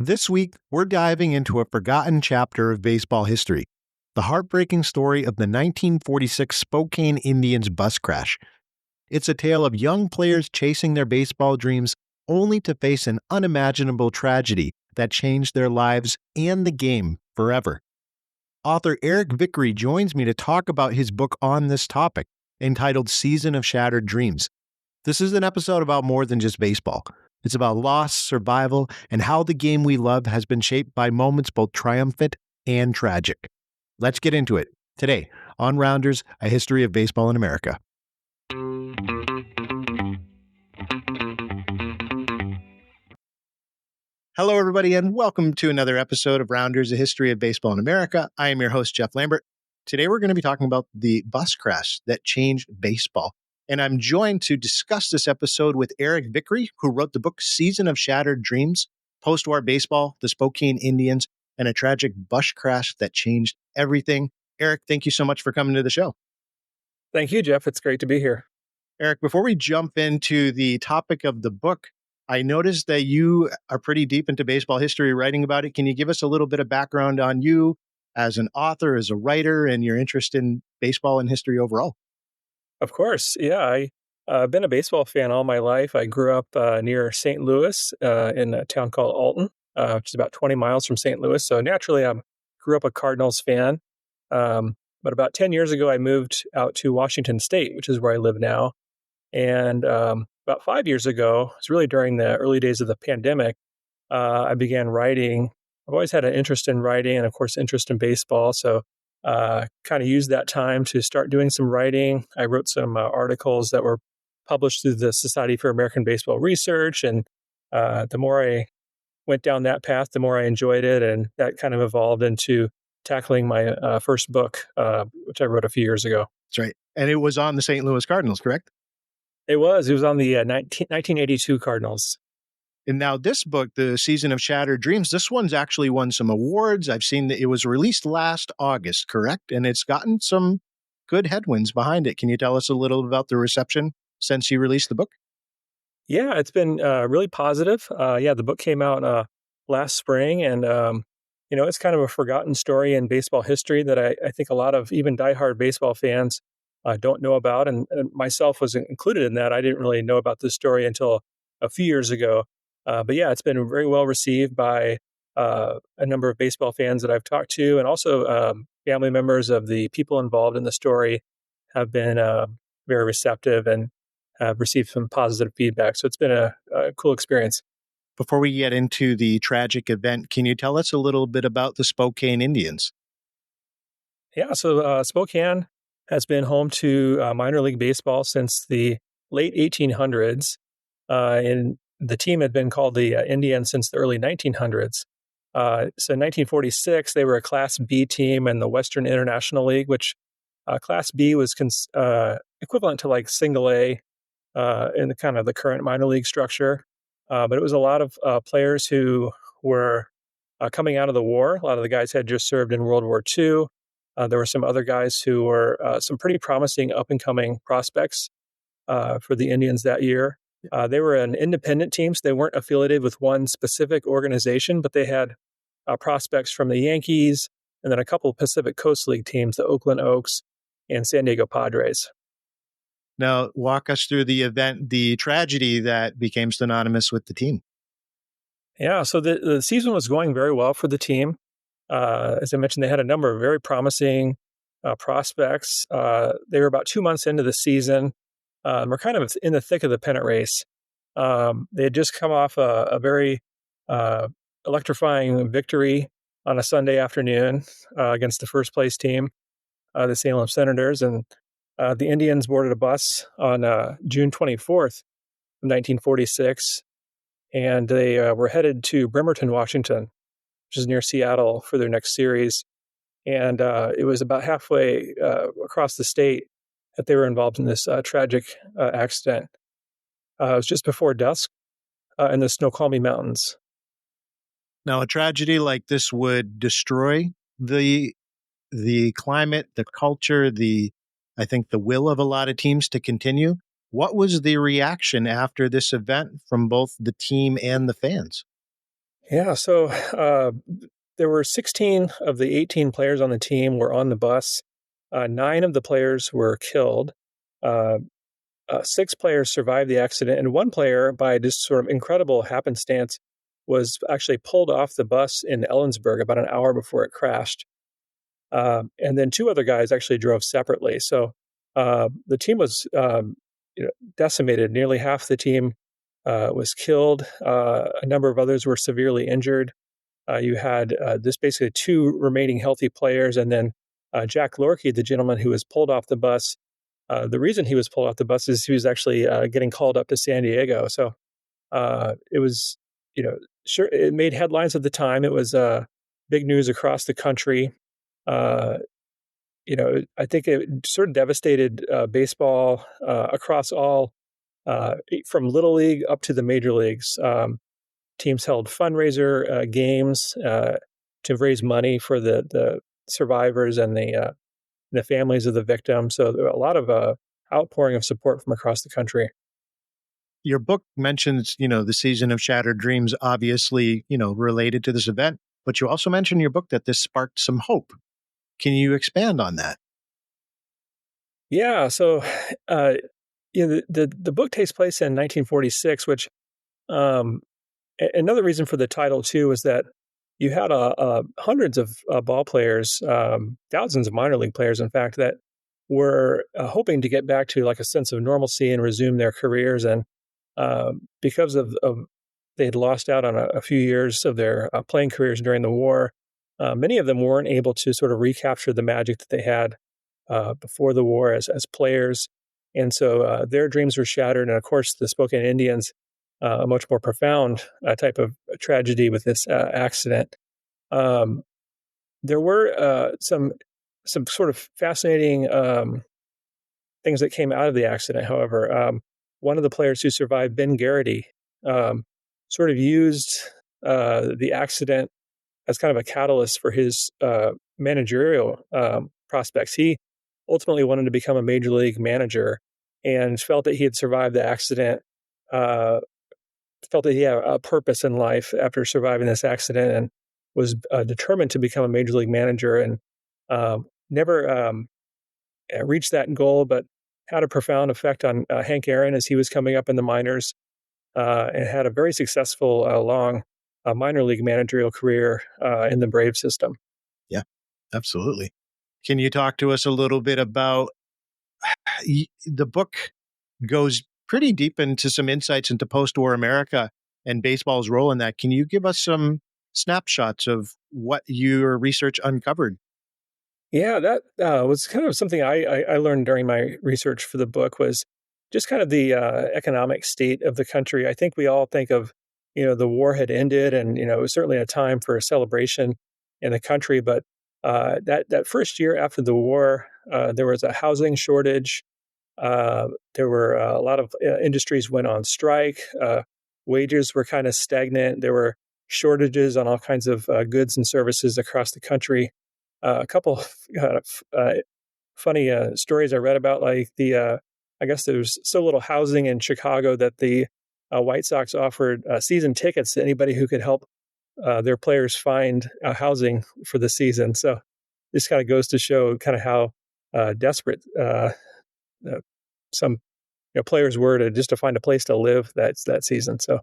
This week, we're diving into a forgotten chapter of baseball history, the heartbreaking story of the 1946 Spokane Indians bus crash. It's a tale of young players chasing their baseball dreams only to face an unimaginable tragedy that changed their lives and the game forever. Author Eric Vickrey joins me to talk about his book on this topic, entitled Season of Shattered Dreams. This is an episode about more than just baseball. It's about loss, survival, and how the game we love has been shaped by moments both triumphant and tragic. Let's get into it today on Rounders, A History of Baseball in America. Hello, everybody, and welcome to another episode of Rounders, A History of Baseball in America. I am your host, Jeff Lambert. Today, we're going to be talking about the bus crash that changed baseball. And I'm joined to discuss this episode with Eric Vickrey, who wrote the book Season of Shattered Dreams, Post-War Baseball, the Spokane Indians, and a tragic bus crash that changed everything. Eric, thank you so much for coming to the show. Thank you, Jeff. It's great to be here. Eric, before we jump into the topic of the book, I noticed that you are pretty deep into baseball history writing about it. Can you give us a little bit of background on you as an author, as a writer, and your interest in baseball and history overall? Of course. Yeah, I've been a baseball fan all my life. I grew up near St. Louis in a town called Alton, which is about 20 miles from St. Louis. So naturally, I grew up a Cardinals fan. But about 10 years ago, I moved out to Washington State, which is where I live now. And about 5 years ago, it's really during the early days of the pandemic, I began writing. I've always had an interest in writing and, of course, interest in baseball. So kind of used that time to start doing some writing. I wrote some articles that were published through the Society for American Baseball Research. And the more I went down that path, the more I enjoyed it. And that kind of evolved into tackling my first book, which I wrote a few years ago. That's right. And it was on the St. Louis Cardinals, correct? It was on the 1982 Cardinals. And now this book, The Season of Shattered Dreams, this one's actually won some awards. I've seen that it was released last August, correct? And it's gotten some good headwinds behind it. Can you tell us a little about the reception since you released the book? Yeah, it's been really positive. The book came out last spring, and it's kind of a forgotten story in baseball history that I think a lot of even diehard baseball fans don't know about, and myself was included in that. I didn't really know about this story until a few years ago. But yeah, it's been very well received by a number of baseball fans that I've talked to, and also family members of the people involved in the story have been very receptive and have received some positive feedback. So it's been a cool experience. Before we get into the tragic event, can you tell us a little bit about the Spokane Indians? Yeah, so Spokane has been home to minor league baseball since the late 1800s, and the team had been called the Indians since the early 1900s. So in 1946, they were a Class B team in the Western International League, which Class B was equivalent to like Single A in the kind of the current minor league structure. But it was a lot of players who were coming out of the war. A lot of the guys had just served in World War II. There were some other guys who were some pretty promising up-and-coming prospects for the Indians that year. They were an independent team, so they weren't affiliated with one specific organization, but they had prospects from the Yankees and then a couple of Pacific Coast League teams, the Oakland Oaks and San Diego Padres. Now, walk us through the event, the tragedy that became synonymous with the team. Yeah, so the season was going very well for the team. As I mentioned, they had a number of very promising prospects. They were about 2 months into the season. We're kind of in the thick of the pennant race. They had just come off a very electrifying victory on a Sunday afternoon against the first place team, the Salem Senators. And the Indians boarded a bus on June 24th, 1946, and they were headed to Bremerton, Washington, which is near Seattle, for their next series. And it was about halfway across the state that they were involved in this tragic accident. It was just before dusk in the Snoqualmie Mountains. Now, a tragedy like this would destroy the climate, the culture, I think the will of a lot of teams to continue. What was the reaction after this event from both the team and the fans? Yeah, so there were 16 of the 18 players on the team were on the bus. Nine of the players were killed. Uh, Six players survived the accident, and one player, by just sort of incredible happenstance, was actually pulled off the bus in Ellensburg about an hour before it crashed. And then two other guys actually drove separately. So the team was decimated. Nearly half the team was killed. A number of others were severely injured. You had this basically two remaining healthy players, and then Jack Lorkey, the gentleman who was pulled off the bus. The reason he was pulled off the bus is he was actually getting called up to San Diego. So it was, sure, it made headlines at the time. It was big news across the country. Uh, I think it sort of devastated baseball across all, from little league up to the major leagues. Teams held fundraiser games to raise money for the survivors and the families of the victims. So there were a lot of outpouring of support from across the country. Your book mentions, the season of shattered dreams, obviously, related to this event, but you also mention in your book that this sparked some hope. Can you expand on that? Yeah. So, uh, the book takes place in 1946, which um, another reason for the title too is that you had hundreds of ball players, thousands of minor league players, in fact, that were hoping to get back to like a sense of normalcy and resume their careers. And because of they had lost out on a few years of their playing careers during the war, many of them weren't able to sort of recapture the magic that they had before the war as players. And so their dreams were shattered. And of course, the Spokane Indians, a much more profound type of tragedy with this accident. Um, there were some sort of fascinating things that came out of the accident. However, one of the players who survived, Ben Garrity, um, sort of used the accident as kind of a catalyst for his managerial prospects. He ultimately wanted to become a major league manager and felt that he had survived the accident, uh, felt that he had a purpose in life after surviving this accident, and was determined to become a major league manager, and never reached that goal, but had a profound effect on Hank Aaron as he was coming up in the minors, and had a very successful, long minor league managerial career in the Brave system. Yeah, absolutely. Can you talk to us a little bit about the book goes pretty deep into some insights into post-war America and baseball's role in that. Can you give us some snapshots of what your research uncovered? Yeah, that was kind of something I learned during my research for the book, was just kind of the economic state of the country. I think we all think of, the war had ended, and it was certainly a time for a celebration in the country. But that first year after the war, there was a housing shortage. There were a lot of industries went on strike. Wages were kind of stagnant. There were shortages on all kinds of goods and services across the country. A couple of funny stories I read about, like I guess there's so little housing in Chicago that the White Sox offered season tickets to anybody who could help their players find housing for the season. So this kind of goes to show kind of how desperate uh, some players were to find a place to live that season. So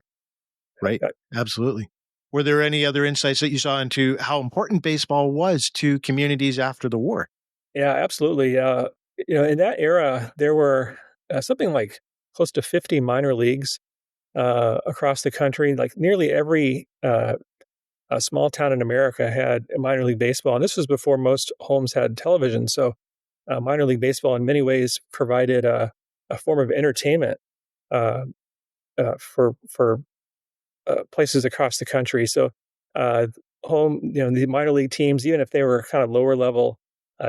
Right. uh, Absolutely. Were there any other insights that you saw into how important baseball was to communities after the war? yeah, absolutely. In that era, there were something like close to 50 minor leagues across the country. Like nearly every a small town in America had a minor league baseball, and this was before most homes had television. So, minor league baseball, in many ways, provided a form of entertainment uh, for places across the country. So, uh, the minor league teams, even if they were kind of lower level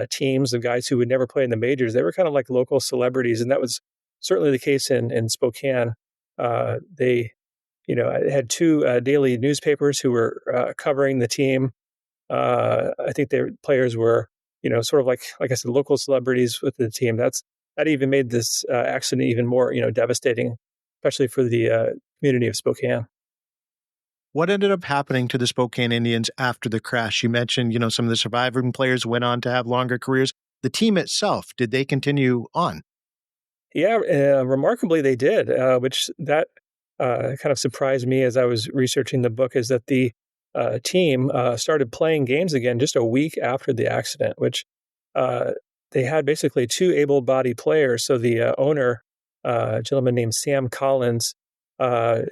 teams of guys who would never play in the majors, they were kind of like local celebrities, and that was certainly the case in Spokane. They I had two daily newspapers who were covering the team. I think their players were, sort of like I said, local celebrities with the team. That even made this accident even more, devastating, especially for the community of Spokane. What ended up happening to the Spokane Indians after the crash? You mentioned, some of the surviving players went on to have longer careers. The team itself, did they continue on? Yeah, remarkably, they did, which that kind of surprised me as I was researching the book. Is that the team started playing games again just a week after the accident, which uh, they had basically two able-bodied players. So the owner, a gentleman named Sam Collins, uh,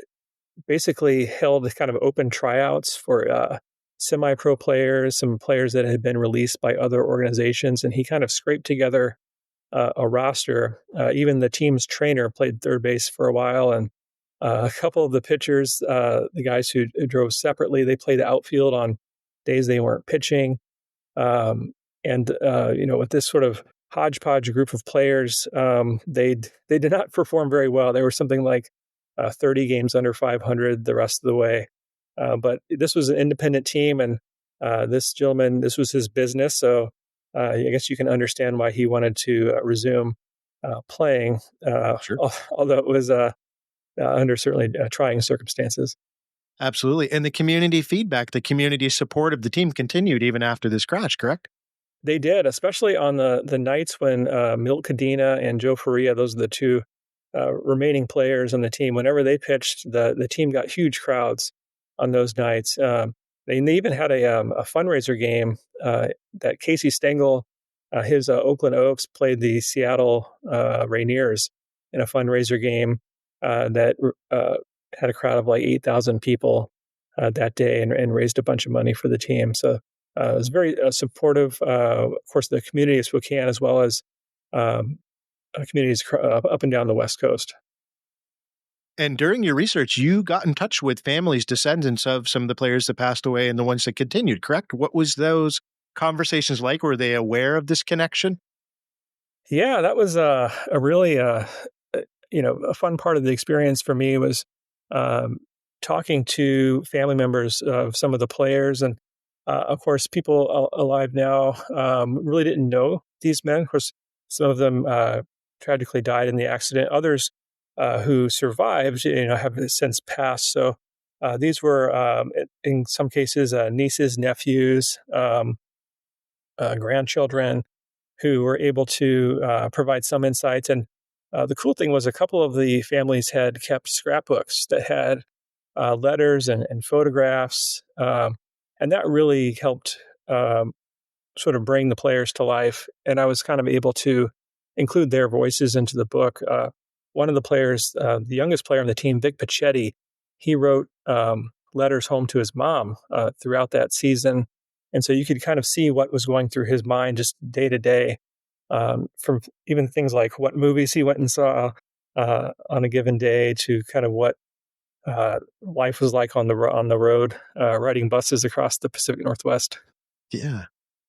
basically held kind of open tryouts for semi-pro players, some players that had been released by other organizations, and he kind of scraped together a roster. Even the team's trainer played third base for a while, and a couple of the pitchers, the guys who drove separately, they played outfield on days they weren't pitching. Um, and with this sort of hodgepodge group of players, they did not perform very well. They were something like 30 games under 500 the rest of the way. But this was an independent team, and this gentleman, this was his business. So I guess you can understand why he wanted to resume playing, Sure. although it was under certainly trying circumstances. Absolutely. And the community feedback, the community support of the team continued even after this crash, correct? They did, especially on the nights when Milt Cadena and Joe Faria, those are the two remaining players on the team. Whenever they pitched, the team got huge crowds on those nights. They even had a fundraiser game that Casey Stengel, his Oakland Oaks, played the Seattle Rainiers in a fundraiser game that had a crowd of like 8,000 people that day and raised a bunch of money for the team. So it was very supportive, of course, the community of Spokane, as well as um, communities up and down the West Coast. And during your research, you got in touch with families, descendants of some of the players that passed away and the ones that continued, correct? What was those conversations like? Were they aware of this connection? Yeah, that was a really a fun part of the experience for me was um, talking to family members of some of the players, and of course, people alive now really didn't know these men. Of course, some of them tragically died in the accident. Others who survived, have since passed. So these were, in some cases, nieces, nephews, grandchildren who were able to provide some insights. And the cool thing was a couple of the families had kept scrapbooks that had letters and photographs. And that really helped sort of bring the players to life. And I was kind of able to include their voices into the book. One of the players, the youngest player on the team, Vic Pachetti, he wrote letters home to his mom throughout that season. And so you could kind of see what was going through his mind just day to day, from even things like what movies he went and saw on a given day to kind of what life was like on the road, riding buses across the Pacific Northwest. Yeah.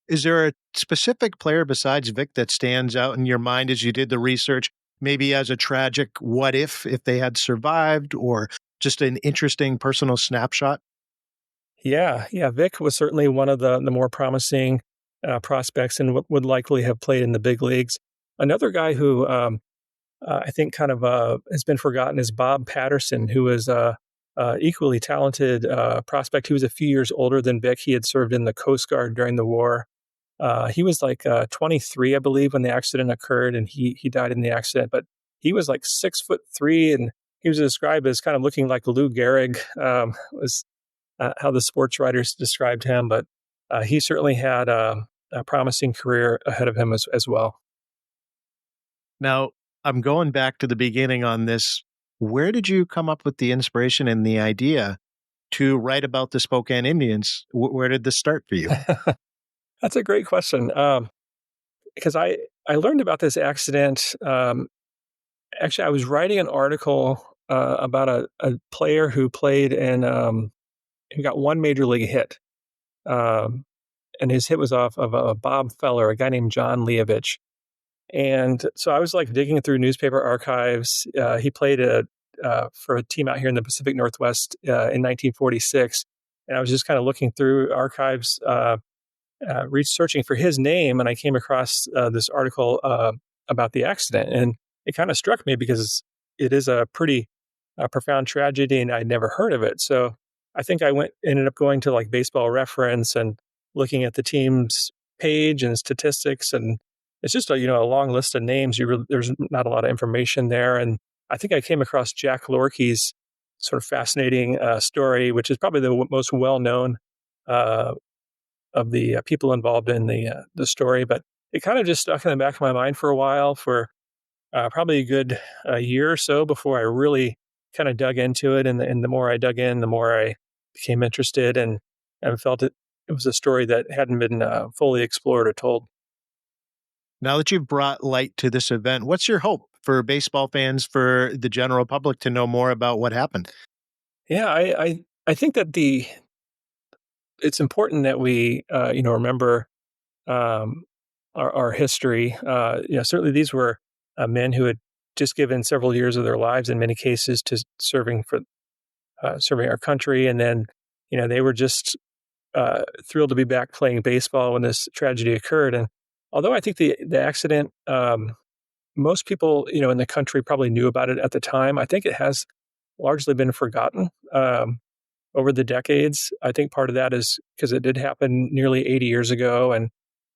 Is there a specific player besides Vic that stands out in your mind as you did the research, maybe as a tragic what if they had survived, or just an interesting personal snapshot? Yeah. Vic was certainly one of the more promising prospects and would likely have played in the big leagues. Another guy who I think kind of has been forgotten is Bob Patterson, who was equally talented prospect. He was a few years older than Vic. He had served in the Coast Guard during the war. He was like 23, I believe, when the accident occurred, and he died in the accident. But he was like 6'3", and he was described as kind of looking like Lou Gehrig. Was how the sports writers described him, but he certainly had a promising career ahead of him as well. Now, I'm going back to the beginning on this. Where did you come up with the inspiration and the idea to write about the Spokane Indians? Where did this start for you? That's a great question, because I learned about this accident. Actually, I was writing an article about a player who played in who got one major league hit, um, and his hit was off of a Bob Feller, a guy named John Leovich. And so I was like digging through newspaper archives. He played for a team out here in the Pacific Northwest in 1946. And I was just kind of looking through archives, researching for his name. And I came across this article about the accident. And it kind of struck me because it is a pretty profound tragedy and I'd never heard of it. So I think I ended up going to like Baseball Reference and looking at the team's page and statistics, and it's just a long list of names. There's not a lot of information there, and I think I came across Jack Lorke's sort of fascinating story, which is probably the most well known uh, of the people involved in the story. But it kind of just stuck in the back of my mind for a while, for probably a good year or so before I really kind of dug into it. And the more I dug in, the more I became interested and felt it was a story that hadn't been fully explored or told. Now that you've brought light to this event, what's your hope for baseball fans, for the general public to know more about what happened? Yeah, I think that it's important that we remember um, our history. Certainly these were men who had just given several years of their lives in many cases to serving our country, and then they were just thrilled to be back playing baseball when this tragedy occurred. And although I think the accident, most people in the country probably knew about it at the time, I think it has largely been forgotten over the decades. I think part of that is because it did happen nearly 80 years ago, and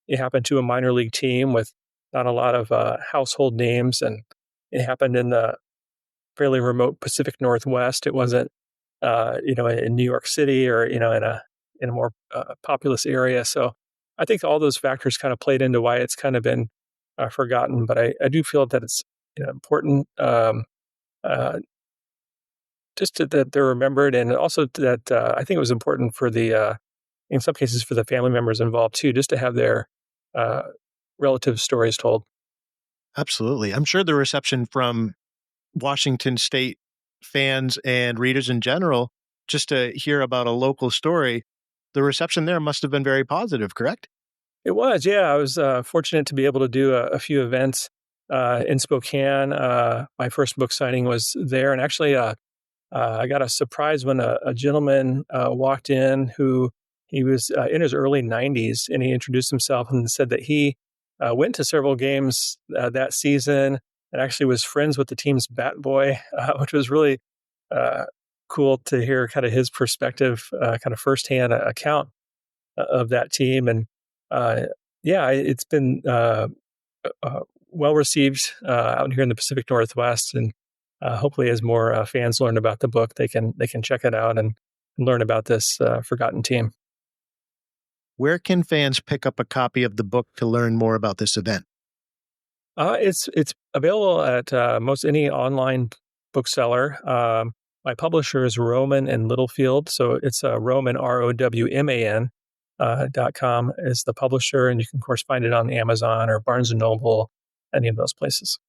it happened to a minor league team with not a lot of household names, and it happened in the fairly remote Pacific Northwest. It wasn't, in New York City or in a more populous area. So I think all those factors kind of played into why it's kind of been forgotten. But I do feel that it's important, uh, that they're remembered, and also that I think it was important for in some cases, for the family members involved too, just to have their uh, relative stories told. Absolutely. I'm sure the reception from Washington State fans and readers in general, just to hear about a local story, the reception there must have been very positive, correct? It was, yeah. I was fortunate to be able to do a few events in Spokane. My first book signing was there, and actually, I got a surprise when a gentleman walked in who he was in his early 90s, and he introduced himself and said that he went to several games that season and actually was friends with the team's bat boy, which was really uh, cool to hear kind of his perspective, kind of firsthand account of that team. And uh, yeah, it's been uh, well received out here in the Pacific Northwest, and hopefully, as more fans learn about the book, they can check it out and learn about this forgotten team. Where can fans pick up a copy of the book to learn more about this event? It's available at most any online bookseller. My publisher is Roman and Littlefield, so it's Roman ROWMAN .com is the publisher, and you can of course find it on Amazon or Barnes and Noble, any of those places.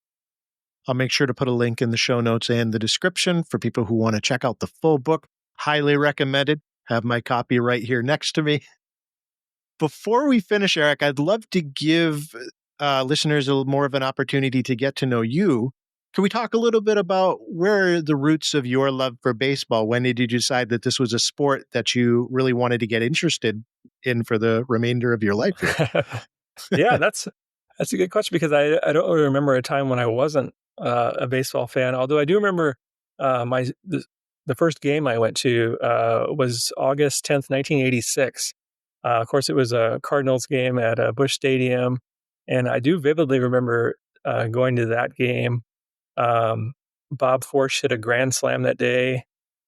I'll make sure to put a link in the show notes and the description for people who want to check out the full book. Highly recommended. Have my copy right here next to me. Before we finish, Eric, I'd love to give listeners a little more of an opportunity to get to know you. Can we talk a little bit about where are the roots of your love for baseball? When did you decide that this was a sport that you really wanted to get interested in for the remainder of your life here? Yeah, that's a good question, because I don't really remember a time when I wasn't a baseball fan. Although I do remember my the first game I went to was August 10th, 1986. Of course, it was a Cardinals game at Busch Stadium, and I do vividly remember going to that game. Um, Bob Forsch hit a grand slam that day.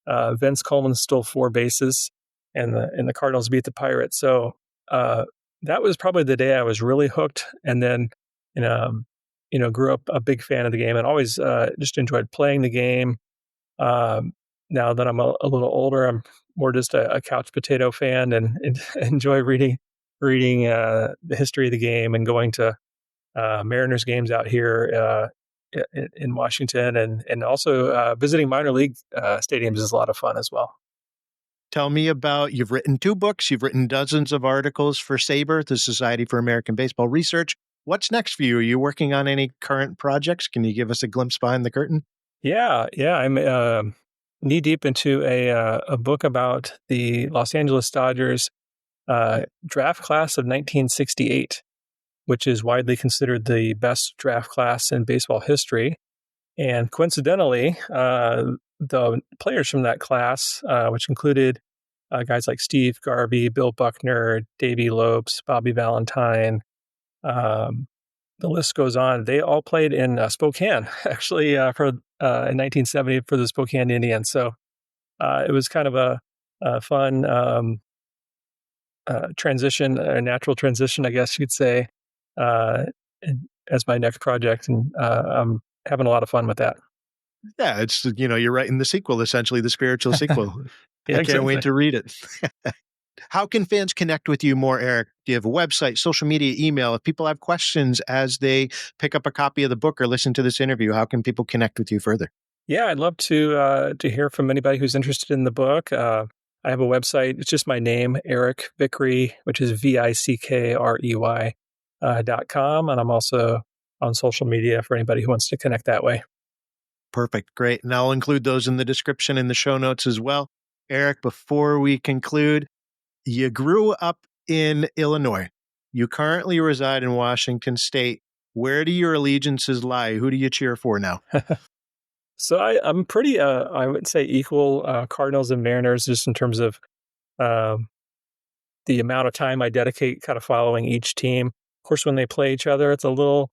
Vince Coleman stole four bases, and the Cardinals beat the Pirates. So uh, that was probably the day I was really hooked. And then, you know, grew up a big fan of the game and always just enjoyed playing the game. Um, Now that I'm a little older, I'm more just a couch potato fan, and enjoy reading the history of the game and going to Mariners games out here in Washington, and also visiting minor league stadiums is a lot of fun as well. Tell me about, you've written two books, you've written dozens of articles for SABR, the Society for American Baseball Research. What's next for you? Are you working on any current projects? Can you give us a glimpse behind the curtain? Yeah, I'm knee deep into a book about the Los Angeles Dodgers draft class of 1968, which is widely considered the best draft class in baseball history. And coincidentally, the players from that class, which included guys like Steve Garvey, Bill Buckner, Davey Lopes, Bobby Valentine. The list goes on. They all played in Spokane, actually, in 1970 for the Spokane Indians. So it was kind of a fun transition, a natural transition, I guess you'd say, as my next project. And I'm having a lot of fun with that. Yeah, it's, you're writing the sequel, essentially, the spiritual sequel. Yeah, I can't exactly. wait to read it. How can fans connect with you more, Eric? Do you have a website, social media, email? If people have questions as they pick up a copy of the book or listen to this interview, how can people connect with you further? Yeah, I'd love to hear from anybody who's interested in the book. I have a website. It's just my name, Eric Vickrey, which is Vickrey .com. And I'm also on social media for anybody who wants to connect that way. Perfect. Great. And I'll include those in the description in the show notes as well. Eric, before we conclude, you grew up in Illinois. You currently reside in Washington State. Where do your allegiances lie? Who do you cheer for now? So I'm pretty, I would say, equal Cardinals and Mariners, just in terms of um, the amount of time I dedicate kind of following each team. Of course, when they play each other, it's a little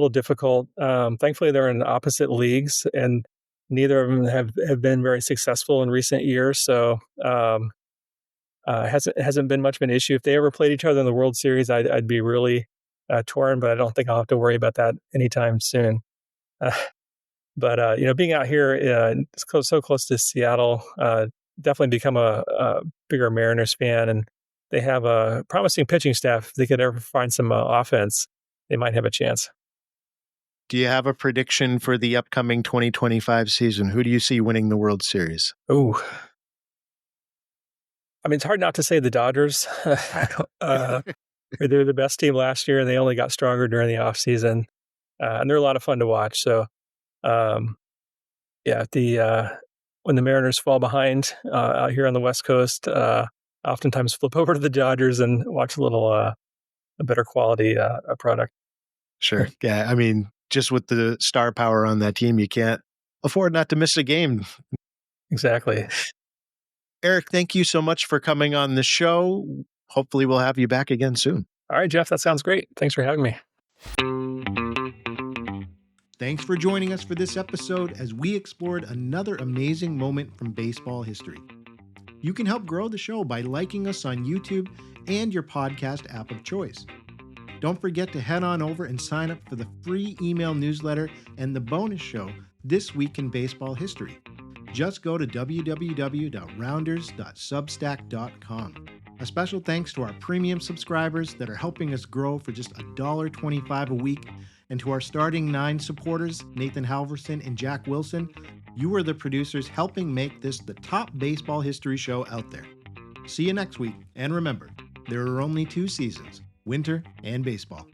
difficult. Thankfully, they're in opposite leagues, and neither of them have been very successful in recent years. So hasn't been much of an issue. If they ever played each other in the World Series, I'd be really torn, but I don't think I'll have to worry about that anytime soon. But being out here, so close to Seattle, definitely become a bigger Mariners fan, and they have a promising pitching staff. If they could ever find some offense, they might have a chance. Do you have a prediction for the upcoming 2025 season? Who do you see winning the World Series? Ooh. I mean, it's hard not to say the Dodgers. They're the best team last year, and they only got stronger during the offseason. And they're a lot of fun to watch. So, when the Mariners fall behind out here on the West Coast, oftentimes flip over to the Dodgers and watch a better quality product. Sure. Yeah. I mean, just with the star power on that team, you can't afford not to miss a game. Exactly. Eric, thank you so much for coming on the show. Hopefully we'll have you back again soon. All right, Jeff, that sounds great. Thanks for having me. Thanks for joining us for this episode as we explored another amazing moment from baseball history. You can help grow the show by liking us on YouTube and your podcast app of choice. Don't forget to head on over and sign up for the free email newsletter and the bonus show, This Week in Baseball History. Just go to www.rounders.substack.com. A special thanks to our premium subscribers that are helping us grow for just $1.25 a week, and to our starting 9 supporters, Nathan Halverson and Jack Wilson. You are the producers helping make this the top baseball history show out there. See you next week, and remember, there are only 2 seasons, winter and baseball.